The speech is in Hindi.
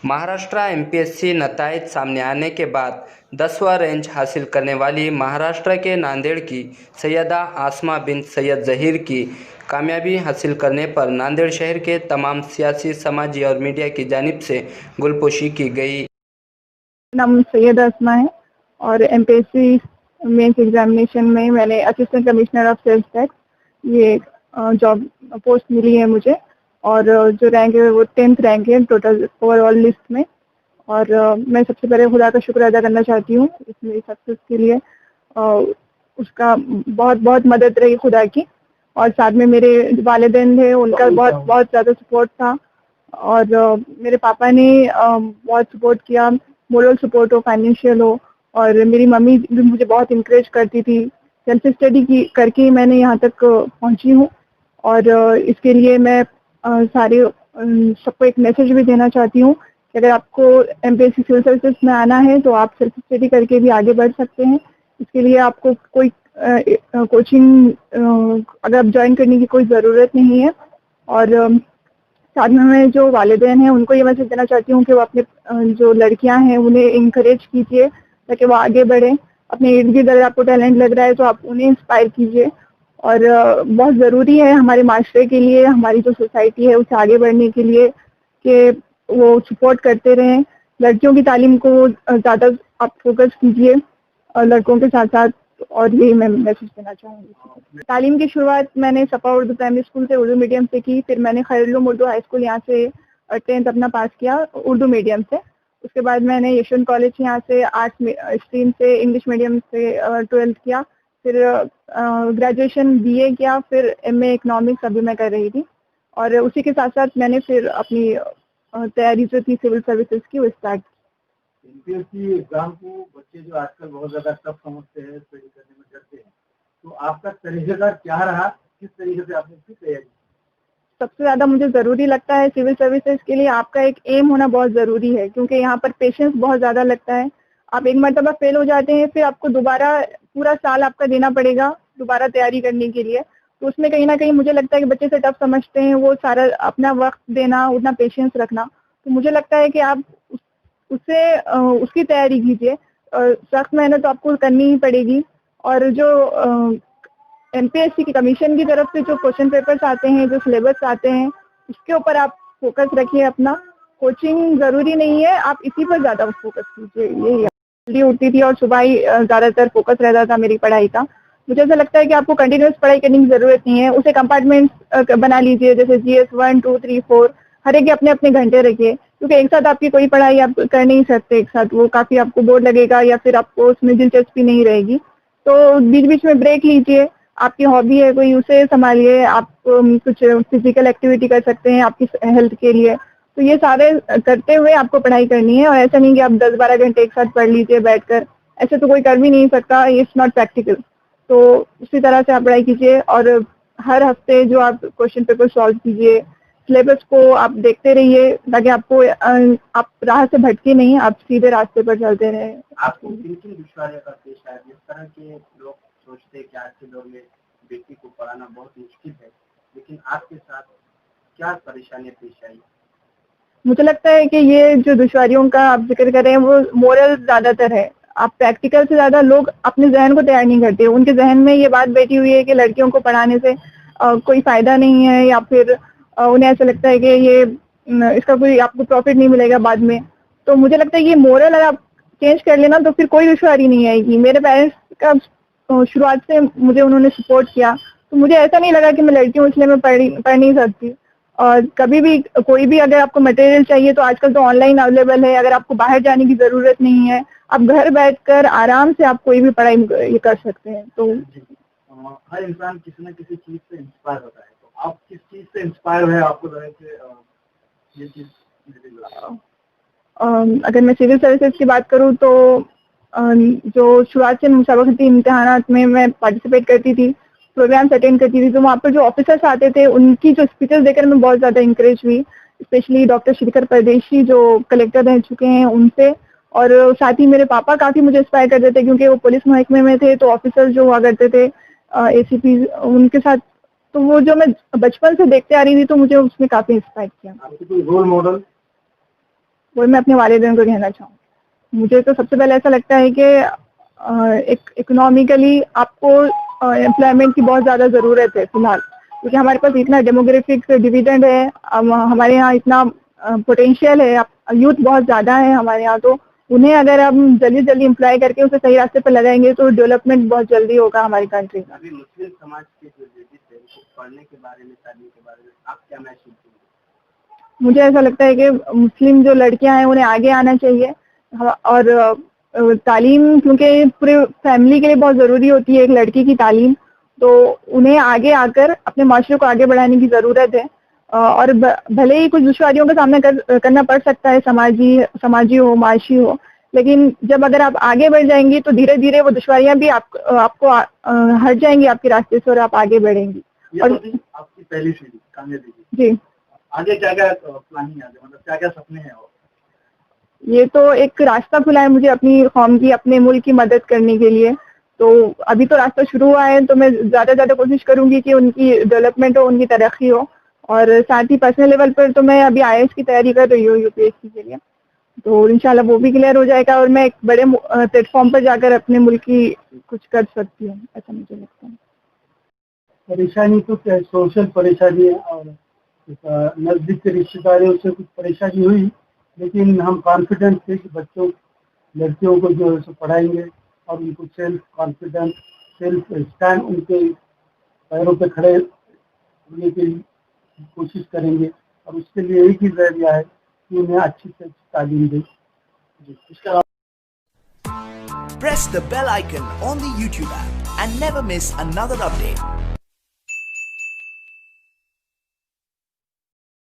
महाराष्ट्र एमपीएससी नतायज सामने आने के बाद 10वां रैंक हासिल करने वाली महाराष्ट्र के नांदेड़ की सैयदा आसमा बिन सैयद ज़हीर की कामयाबी हासिल करने पर नांदेड़ शहर के तमाम सियासी, समाजी और मीडिया की जानिब से गुलपोशी की गई। नाम सैयद आसमा है और एमपीएससी मेंस एग्जामिनेशन में मैंने assistant commissioner of sales tax ये जॉब पोस्ट मिली है मुझे। और जो रैंक है वो 10th रैंक है टोटल ओवरऑल लिस्ट में। और मैं सबसे पहले खुदा का शुक्र अदा करना चाहती हूँ इस मेरी सक्सेस के लिए। उसका बहुत बहुत मदद रही खुदा की, और साथ में मेरे वालिदैन थे उनका बहुत बहुत ज़्यादा सपोर्ट था। और मेरे पापा ने बहुत सपोर्ट किया, मोरल सपोर्ट हो, फाइनेंशियल हो। और मेरी मम्मी भी मुझे बहुत इंकरेज करती थी। सेल्फ स्टडी की करके मैंने यहाँ तक पहुँची हूँ। और इसके लिए मैं सारे सबको एक मैसेज भी देना चाहती हूँ कि अगर आपको एमपीएससी सिविल सर्विसेज में आना है तो आप सेल्फ स्टडी करके भी आगे बढ़ सकते हैं। इसके लिए आपको कोई कोचिंग अगर आप ज्वाइन करने की कोई ज़रूरत नहीं है। और साथ में मैं जो वालिदैन हैं उनको ये मैसेज देना चाहती हूँ कि वो अपने जो लड़कियां हैं उन्हें इंकरेज कीजिए ताकि वो आगे बढ़ें। अपने इर्द गिर्द अगर आपको टैलेंट लग रहा है तो आप उन्हें इंस्पायर कीजिए। और बहुत ज़रूरी है हमारे माशरे के लिए, हमारी जो सोसाइटी है उसे आगे बढ़ने के लिए कि वो सपोर्ट करते रहें। लड़कियों की तालीम को ज़्यादा आप फोकस कीजिए और लड़कों के साथ साथ। और यही मैं मैसेज देना चाहूँगी। तालीम की शुरुआत मैंने सपा उर्दू प्राइमरी स्कूल से उर्दू मीडियम से की। फिर मैंने खैरुल उर्दू हाई स्कूल यहाँ से 10th अपना पास किया उर्दू मीडियम से। उसके बाद मैंने यशवंत कॉलेज यहाँ से आर्ट्स स्ट्रीम से इंग्लिश मीडियम से 12th किया। फिर ग्रेजुएशन बीए किया, फिर एमए इकोनॉमिक्स अभी मैं कर रही थी। और उसी के साथ साथ मैंने फिर अपनी तैयारी जो थी सिविल सर्विसेज की वो स्टार्ट की। एमपीएससी एग्जाम को बच्चे जो आजकल बहुत ज्यादा टफ समझते हैं, स्टडी करने में डरते हैं, तो आपका तरीकेकार क्या रहा, किस तरीके से आपने इसकी तैयारी? सबसे ज़्यादा मुझे ज़रूरी लगता है सिविल सर्विसेज के लिए आपका एक एम होना बहुत ज़रूरी है, क्योंकि यहाँ पर पेशेंस बहुत ज़्यादा लगता है। आप एक मरतबा फेल हो जाते हैं फिर आपको दोबारा पूरा साल आपका देना पड़ेगा दोबारा तैयारी करने के लिए। तो उसमें कहीं ना कहीं मुझे लगता है कि बच्चे से टफ समझते हैं वो सारा अपना वक्त देना, उतना पेशेंस रखना। तो मुझे लगता है कि आप उसकी तैयारी कीजिए। सख्त मेहनत तो आपको करनी ही पड़ेगी। और जो एमपीएससी की कमीशन की तरफ से जो क्वेश्चन पेपर्स आते हैं, जो सिलेबस आते हैं, उसके ऊपर आप फोकस रखिए अपना। कोचिंग ज़रूरी नहीं है, आप इसी पर ज़्यादा फोकस कीजिए। यही जल्दी उठती थी और सुबह ही ज़्यादातर फोकस रहता था मेरी पढ़ाई का। मुझे ऐसा लगता है कि आपको कंटिन्यूस पढ़ाई करने की ज़रूरत नहीं है, उसे कंपार्टमेंट्स बना लीजिए, जैसे GS 1, 2, 3, 4 हर एक के अपने अपने घंटे रखिए, क्योंकि एक साथ आपकी कोई पढ़ाई आप कर नहीं सकते एक साथ, वो काफ़ी आपको बोर लगेगा या फिर आपको उसमें दिलचस्पी नहीं रहेगी। तो बीच बीच में ब्रेक लीजिए। आपकी हॉबी है कोई, उसे संभालिए। आप कुछ फिजिकल एक्टिविटी कर सकते हैं आपकी हेल्थ के लिए। तो ये सारे करते हुए आपको पढ़ाई करनी है, और ऐसा नहीं कि आप 10-12 घंटे एक साथ पढ़ लीजिए बैठकर। ऐसे तो कोई कर भी नहीं सकता, इट्स नॉट प्रैक्टिकल। तो उसी तरह से आप पढ़ाई कीजिए और हर हफ्ते जो आप क्वेश्चन पेपर सॉल्व कीजिए, सिलेबस को आप देखते रहिए ताकि आपको आप राह से भटके नहीं, आप सीधे रास्ते पर चलते रहे। आपको किन-किन दुश्वारियों का पेश आया? जिस तरह के लोग सोचते हैं कि आज के दौर में बेटी को पढ़ाना बहुत मुश्किल है, लेकिन आपके साथ क्या परेशानियां पेश आई? मुझे लगता है कि ये जो दुश्वारियों का आप जिक्र कर रहे हैं वो मोरल ज़्यादातर है। आप प्रैक्टिकल से ज़्यादा लोग अपने जहन को तैयार नहीं करते। उनके जहन में ये बात बैठी हुई है कि लड़कियों को पढ़ाने से कोई फ़ायदा नहीं है, या फिर उन्हें ऐसा लगता है कि ये इसका कोई आपको प्रॉफिट नहीं मिलेगा बाद में। तो मुझे लगता है ये मोरल अगर आप चेंज कर लेना तो फिर कोई दुश्वारी नहीं आएगी। मेरे पेरेंट्स का शुरुआत से मुझे उन्होंने सपोर्ट किया, तो मुझे ऐसा नहीं लगा कि मैं लड़की हूँ इसलिए मैं पढ़ नहीं सकती। और कभी भी कोई भी अगर आपको मटेरियल चाहिए तो आजकल तो ऑनलाइन अवेलेबल है, अगर आपको बाहर जाने की ज़रूरत नहीं है, आप घर बैठकर आराम से आप कोई भी पढ़ाई ये कर सकते हैं। तो हर इंसान किसी न किसी चीज़ से इंस्पायर होता है, तो आप किस चीज़ से इंस्पायर हुए? आपको लगे कि ये चीज़ अगर मैं सिविल सर्विसेज की बात करूँ तो जो शुरुआत से मुसाबकती इम्तिहानात में मैं पार्टिसिपेट करती थी, प्रोग्राम्स अटेंड करती थी, तो वहाँ पर जो ऑफिसर्स आते थे उनकी जो स्पीचेस देकर मैं बहुत ज़्यादा इंकरेज हुई। स्पेशली डॉक्टर श्रीकर परदेशी जो कलेक्टर रह चुके हैं उनसे। और साथ ही मेरे पापा काफ़ी मुझे इंस्पायर करते थे क्योंकि वो पुलिस महकमे में थे, तो ऑफिसर्स जो हुआ करते थे ACP उनके साथ, तो वो जो मैं बचपन से देखते आ रही थी तो मुझे उसमें काफ़ी इंस्पायर किया। आपकी कोई रोल मॉडल? वो मैं अपने वालिदैन को कहना चाहूँगी। मुझे तो सबसे पहले ऐसा लगता है कि एक इकोनॉमिकली आपको एम्प्लॉयमेंट की बहुत ज़्यादा ज़रूरत है फिलहाल, क्योंकि हमारे पास इतना डेमोग्राफिक डिविडेंड है, हमारे यहाँ इतना पोटेंशियल है, यूथ बहुत ज़्यादा है हमारे यहाँ, तो उन्हें अगर हम जल्दी जल्दी एम्प्लॉय करके उसे सही रास्ते पर लगाएंगे तो डेवलपमेंट बहुत जल्दी होगा हमारी कंट्री का। अभी मुस्लिम समाज के जो लेडीज है उनको पढ़ने के बारे में, तालीम के बारे में आप क्या महसूस करेंगे? मुझे ऐसा लगता है कि मुस्लिम जो लड़कियां हैं उन्हें आगे आना चाहिए, और तालीम क्योंकि पूरे फैमिली के लिए बहुत ज़रूरी होती है एक लड़की की तालीम, तो उन्हें आगे आकर अपने माशरे को आगे बढ़ाने की ज़रूरत है। और भले ही कुछ दुश्वारियों का सामना करना पड़ सकता है, समाजी हो, माशी हो, लेकिन जब अगर आप आगे बढ़ जाएंगी तो धीरे धीरे वो दुश्वारियां भी आपको हट जाएंगी आपके रास्ते से और आप आगे बढ़ेंगी। और आपकी पहली सीढ़ी कामयाबी जी, आगे क्या क्या प्लानिंग है, मतलब क्या क्या सपने हैं? ये तो एक रास्ता खुला है मुझे अपनी कौम की, अपने मुल्क की मदद करने के लिए। तो अभी तो रास्ता शुरू हुआ है, तो मैं ज़्यादा कोशिश करूंगी कि उनकी डेवलपमेंट हो, उनकी तरक्की हो। और साथ ही पर्सनल लेवल पर तो मैं अभी IAS की तैयारी कर रही हूँ UPSC के लिए, तो इंशाल्लाह वो भी क्लियर हो जाएगा और मैं एक बड़े प्लेटफॉर्म पर जाकर अपने मुल्क की कुछ कर सकती हूँ, ऐसा मुझे लगता है। परेशानी तो क्या, सोशल परेशानी है और नज़दीक के रिश्तेदारों से कुछ परेशानी हुई, लेकिन हम कॉन्फिडेंट थे कि बच्चों लड़कियों को जो है सो पढ़ाएंगे और उनको सेल्फ कॉन्फिडेंस, सेल्फ स्टैंड, उनके पैरों पे खड़े होने की कोशिश करेंगे और उसके लिए एक ही जरिया है कि उन्हें अच्छी से अच्छी तालीम दें। इसका Press the bell icon on the YouTube app and never miss another update.